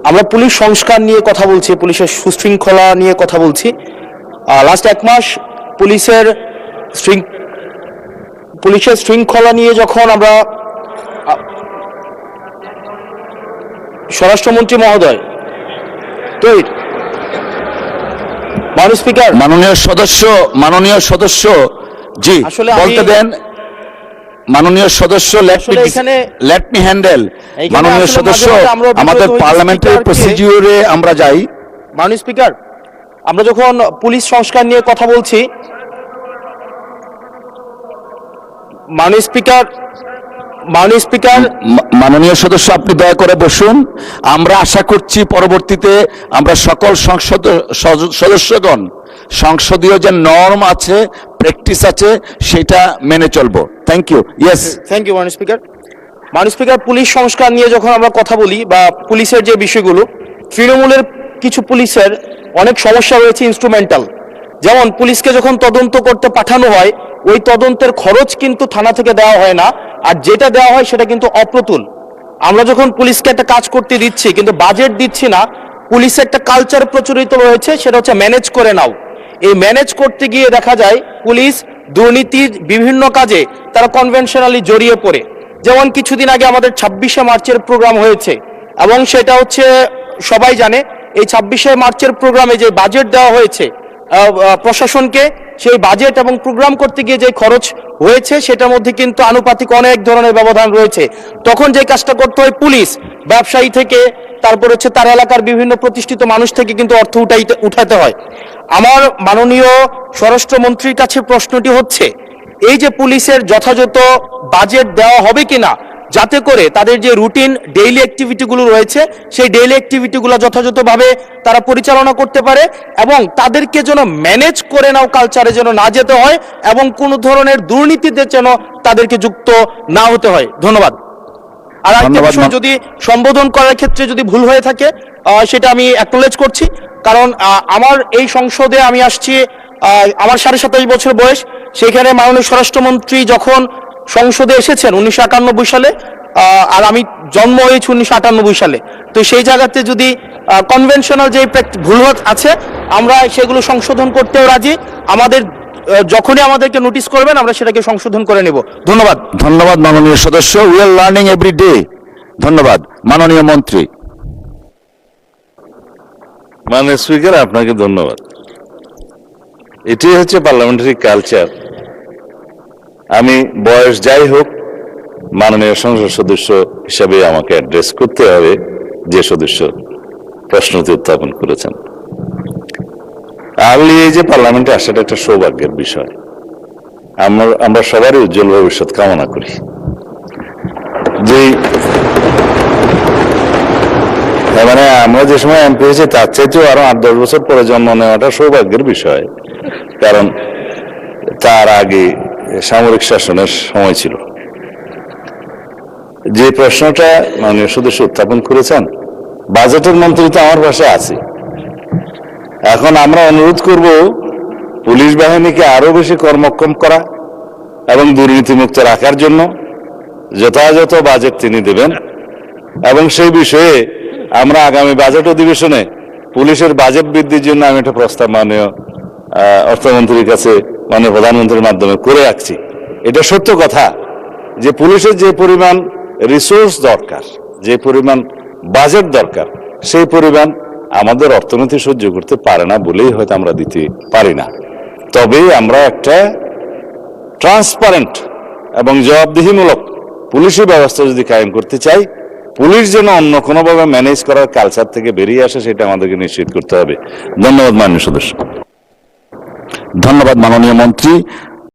আমরা পুলিশ সংস্কার নিয়ে কথা বলছি, পুলিশের সুশৃঙ্খলা নিয়ে কথা বলছি। লাস্ট 1 মাস পুলিশের শৃঙ্খলা নিয়ে যখন আমরা স্বরাষ্ট্রমন্ত্রী মহোদয় তো স্পিকার মাননীয় সদস্য জি আসলে বলতে দেন। মাননীয় সদস্য লেট মি হ্যান্ডেল। মাননীয় সদস্য, আমাদের পার্লামেন্টারি প্রসিডিউরে আমরা যাই। মাননীয় স্পিকার, আমরা যখন পুলিশ সংস্কার নিয়ে কথা বলছি, মাননীয় স্পিকার মাননীয় সদস্য আপনি দয়া করে বসুন। আমরা আশা করছি পরবর্তীতে আমরা সকল সদস্যগণ সংসদীয় যে নর্ম আছে, প্র্যাকটিস আছে, সেটা মেনে চলবো। Thank you. Yes, thank you মাননীয় স্পিকার। মাননীয় স্পিকার, পুলিশ সংস্কার নিয়ে যখন আমরা কথা বলি বা পুলিশের যে বিষয়গুলো, তৃণমূলের কিছু পুলিশের অনেক সমস্যা রয়েছে ইনস্ট্রুমেন্টাল। যেমন পুলিশকে যখন তদন্ত করতে পাঠানো হয়, ওই তদন্তের খরচ কিন্তু থানা থেকে দেওয়া হয় না, আর যেটা দেওয়া হয় সেটা কিন্তু অপ্রতুল। আমরা যখন পুলিশকে একটা কাজ করতে দিচ্ছি কিন্তু বাজেট দিচ্ছি না, পুলিশের একটা কালচার প্রচলিত রয়েছে, সেটা হচ্ছে ম্যানেজ করে নাও। এই ম্যানেজ করতে গিয়ে দেখা যায় পুলিশ দুর্নীতির বিভিন্ন কাজে তারা কনভেনশনালি জড়িয়ে পড়ে। যেমন কিছুদিন আগে আমাদের 26শে মার্চের প্রোগ্রাম হয়েছে, এবং সেটা হচ্ছে সবাই জানে, এই 26শে মার্চের প্রোগ্রামে যে বাজেট দেওয়া হয়েছে প্রশাসনকে, সেই বাজেট এবং প্রোগ্রাম করতে গিয়ে যে খরচ হয়েছে সেটার মধ্যে কিন্তু আনুপাতিক অনেক ধরনের ব্যবধান রয়েছে। তখন যে কাজটা করতে হয়, পুলিশ ব্যবসায়ী থেকে তারপর হচ্ছে তার এলাকার বিভিন্ন প্রতিষ্ঠিত মানুষ থেকে কিন্তু অর্থ উঠাতে হয়। আমার মাননীয় স্বরাষ্ট্রমন্ত্রীর কাছে প্রশ্নটি হচ্ছে, এই যে পুলিশের যথাযথ বাজেট দেওয়া হবে কিনা, যাতে করে তাদের যে রুটিন ডেইলি অ্যাক্টিভিটিগুলো রয়েছে সেই ডেইলি অ্যাক্টিভিটিগুলো যথাযথভাবে তারা পরিচালনা করতে পারে, এবং তাদেরকে যেন ম্যানেজ করে নাও কালচারে যেন না যেতে হয়, এবং কোনো ধরনের দুর্নীতিতে যেন তাদেরকে যুক্ত না হতে হয়। ধন্যবাদ। আর একটা বিষয়, যদি সম্বোধন করার ক্ষেত্রে যদি ভুল হয়ে থাকে সেটা আমি অ্যাকনোলেজ করছি, কারণ আমার এই সংসদে আমি আসছি, আমার 27.5 বছর বয়স। সেখানে মাননীয় স্বরাষ্ট্রমন্ত্রী যখন সংসদে এসেছেন 1991 সালে, আর আমি জন্ম হয়েছি 1998 সালে। তো সেই জায়গাতে যদি কনভেনশনাল যে ভুল আছে আমরা সেগুলো সংশোধন করতেও রাজি। আমাদের যখনই আমাদেরকে নোটিশ করবেন আমরা সেটাকে সংশোধন করে নেব। ধন্যবাদ। ধন্যবাদ মাননীয় সদস্য। We are learning every day. ধন্যবাদ। মাননীয় মন্ত্রী। মাননীয় স্পিকার, আপনাকে ধন্যবাদ। এটি হচ্ছে পার্লামেন্টারি কালচার। আমি বয়স যাই হোক, মাননীয় সংসদ সদস্য হিসাবে আমাকে অ্যাড্রেস করতে হবে যে সদস্য প্রশ্নটি উত্থাপন করেছেন। আমি এই যে পার্লামেন্টে আসাটা একটা সৌভাগ্যের বিষয়। আমরা সবারই উজ্জ্বল ভবিষ্যৎ কামনা করি। যে মানে আমরা যে সময় এমপি হয়েছি তার চাইতেও আরো 8-10 বছর পরে জন্ম নেওয়াটা সৌভাগ্যের বিষয়, কারণ তার আগে সামরিক শাসনের সময় ছিল। যে প্রশ্নটা মাননীয় সদস্য উত্থাপন করেছেন, বাজেটের মন্ত্রী তো আমার পাশে আছে। এখন আমরা অনুরোধ করব পুলিশ বাহিনীকে আরো বেশি কর্মক্ষম করা এবং দুর্নীতিমুক্ত রাখার জন্য যথাযথ বাজেট তিনি দেবেন, এবং সেই বিষয়ে আমরা আগামী বাজেট অধিবেশনে পুলিশের বাজেট বৃদ্ধির জন্য আমি একটা প্রস্তাব মাননীয় অর্থমন্ত্রীর কাছে, মাননীয় প্রধানমন্ত্রীর মাধ্যমে করে রাখছি। এটা সত্য কথা যে পুলিশের যে পরিমাণ রিসোর্স দরকার, যে পরিমাণ বাজেট দরকার, সেই পরিমাণ আমাদের অর্থনীতি সহ্য করতে পারে না বলেই হয়তো আমরা দিতে পারি না। তবে আমরা একটা ট্রান্সপারেন্ট এবং জবাবদিহিমূলক পুলিশি ব্যবস্থা যদি কায়েম করতে চাই, পুলিশ যেন অন্য কোনোভাবে ম্যানেজ করার কালচার থেকে বেরিয়ে আসে, সেটা আমাদেরকে নিশ্চিত করতে হবে। ধন্যবাদ মাননীয় সদস্য। ধন্যবাদ মাননীয় মন্ত্রী।